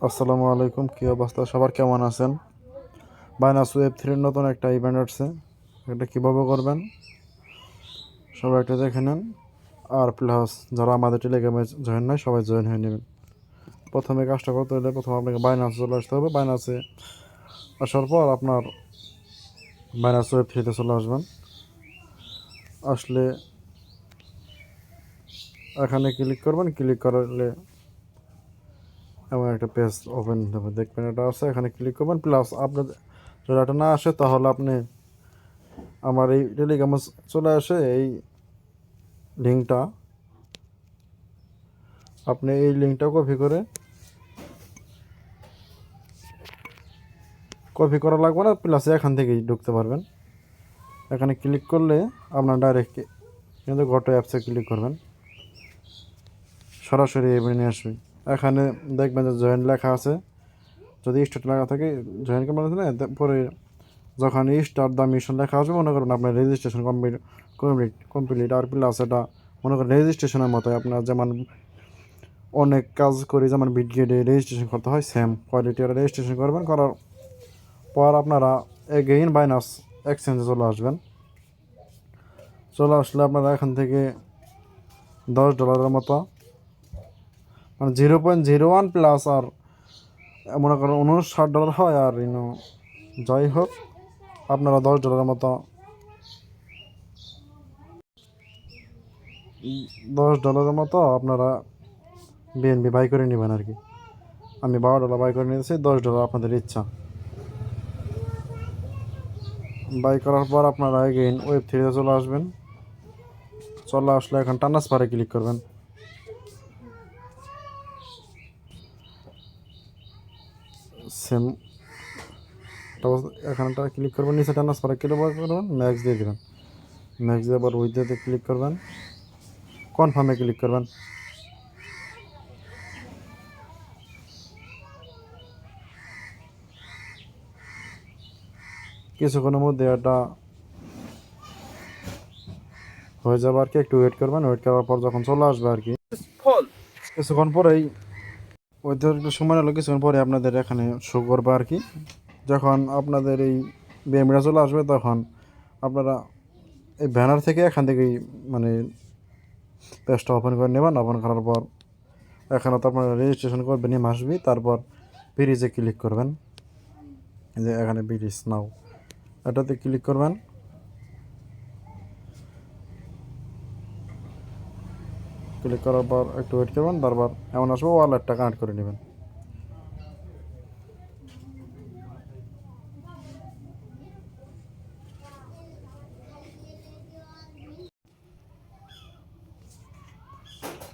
আসসালামু আলাইকুম, কী অবস্থা সবার, কেমন আছেন? বাইনাস ওয়েব থ্রির নতুন একটা ইভেন্ট আসছে। এটা কীভাবে করবেন সবাই একটা দেখে নেন। আর প্লাস যারা আমাদের টেলিগ্রামে জয়েন নয় সবাই জয়েন হয়ে নেবেন। প্রথমে কাজটা করতে হলে প্রথমে আপনাকে বাইনাসে চলে আসতে হবে। বাইনাসে আসার পর আপনার বাইনাস ওয়েব থ্রিতে চলে আসবেন। আসলে এখানে ক্লিক করবেন, ক্লিক করলে এমন একটা পেজ ওপেন হবে, দেখবেন এটা আছে, এখানে ক্লিক করবেন। প্লাস আপনার যদি এটা না আসে তাহলে আপনি আমার এই টেলিগ্রামে চলে আসে এই লিঙ্কটা, আপনি এই লিঙ্কটা কপি করা লাগবে না, প্লাস এখান থেকেই ঢুকতে পারবেন। এখানে ক্লিক করলে আপনার ডাইরেক্ট কিন্তু গটো অ্যাপসে ক্লিক করবেন, সরাসরি এভাবে নিয়ে আসবে। এখানে দেখবেন যে জয়েন লেখা আছে, যদি স্টার্ট লেখা থাকে জয়েন করবেন না, পরে যখন স্টার্ট দ্য মিশন লেখা আসবে মনে করবেন আপনার রেজিস্ট্রেশন কমপ্লিট। আর প্লাস এটা মনে করেন রেজিস্ট্রেশনের মতো, আপনার যেমন অনেক কাজ করি যেমন বিটগেটে রেজিস্ট্রেশন করতে হয়, সেম কোয়ালিটি আর রেজিস্ট্রেশন করবেন। করার পর আপনারা এগেইন বাইনাস এক্সচেঞ্জে চলে আসবেন। চলে আসলে আপনারা এখান থেকে $10 মতো, মানে 0.01 প্লাস, আর মনে করেন $59 হয়। আর যাই হোক আপনারা $10 মতো, আপনারা বিএনবি বাই করে নেবেন আর কি। আমি $12 বাই করে নিয়েছি, $10 আপনাদের ইচ্ছা। বাই করার পর আপনারা এগেইন ওয়েব থ্রিতে চলে আসবেন। চলে আসলে এখন ট্রান্সফারে ক্লিক করবেন। সেম এখানটা ক্লিক করবেন, নিচে ট্রান্সফারে ক্লিক করবেন, ম্যাক্স দিয়ে দেবেন। ম্যাক্স দিয়ে আবার উইথড্রোতে ক্লিক করবেন, কনফার্মে ক্লিক করবেন। কিছুক্ষণের মধ্যে এটা হয়ে যাবে আর কি, একটু ওয়েট করবেন। ওয়েট করার পর যখন চলে আসবে আর কি, কিছুক্ষণ পরেই ওইটা একটু সময় হলো, কিছুক্ষণ পরে আপনাদের এখানে শো করবে আর কি। যখন আপনাদের এই বিএমটা চলে আসবে তখন আপনারা এই ব্যানার থেকে এখান থেকেই মানে পেজটা ওপেন করে নেবেন। ওপেন করার পর এখানে তো আপনারা রেজিস্ট্রেশন করবেন, আসবি। তারপর ব্রিজে ক্লিক করবেন, যে এখানে ব্রিজ নাও এটাতে ক্লিক করবেন। ক্লিক করার পর একটু ওয়েট করবেন, তারপর এমন আসবে ওয়ালেটটা কানেক্ট করে নেবেন।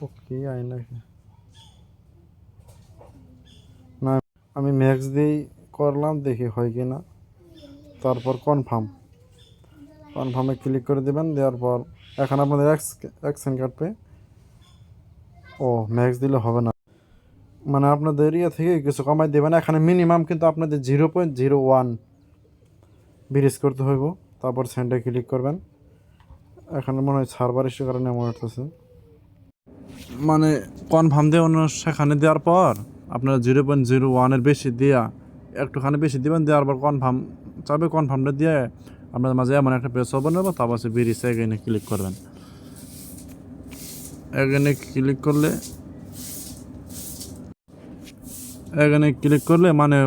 ওকে আইন না, আমি ম্যাক্স দিয়েই করলাম, দেখি হয় কি না। তারপর কনফার্মে ক্লিক করে দেবেন। দেওয়ার পর এখন আপনাদের অ্যাকশন কাটবে। ও ম্যাক্স দিলে হবে না, মানে আপনাদের ইয়ে থেকে কিছু কমাই দেবেন। এখানে মিনিমাম কিন্তু আপনাদের 0.01 ব্রিজ করতে হইব। তারপর সেন্ডে ক্লিক করবেন। এখানে মনে হয় সার্ভার ইস্যুর কারণে মনে হচ্ছে, মানে কনফার্ম দিয়ে অন্য সেখানে দেওয়ার পর আপনারা 0.01-এর বেশি দেওয়া, একটুখানি বেশি দেবেন। দেওয়ার পর কনফার্ম চাবে, কনফার্মটা দিয়ে আপনার মাঝে এমন একটা পেজ ওপেন হবে। তারপর সে ব্রিজে এখানে ক্লিক করবেন। এখানে ক্লিক করলে মানে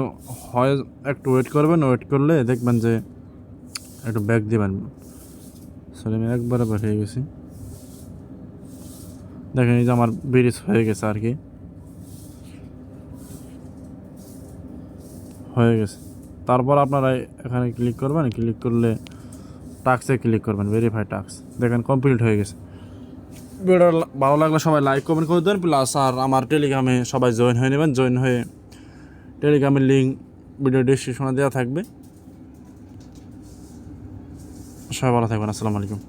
হয় একটু ওয়েট করবেন। ওয়েট করলে দেখবেন যে একটু ব্যাক দেবেন। সরি আমি একবারে বের হয়ে গেছি, দেখেন এই যে আমার ব্রিজ হয়ে গেছে আর কি, হয়ে গেছে। তারপর আপনারা এখানে ক্লিক করবেন, ক্লিক করলে টাস্কে ক্লিক করবেন, ভেরিফাই টাস্ক, দেখেন কমপ্লিট হয়ে গেছে। ভিডিও ভালো লাগলে সবাই লাইক কমেন্ট করে দেবেন। প্লাস আর আমার টেলিগ্রামে সবাই জয়েন হয়ে নেবেন। জয়েন হয়ে টেলিগ্রামের লিঙ্ক ভিডিও ডিসক্রিপশনে দেওয়া থাকবে। সবাই ভালো থাকবেন, আসসালামু আলাইকুম।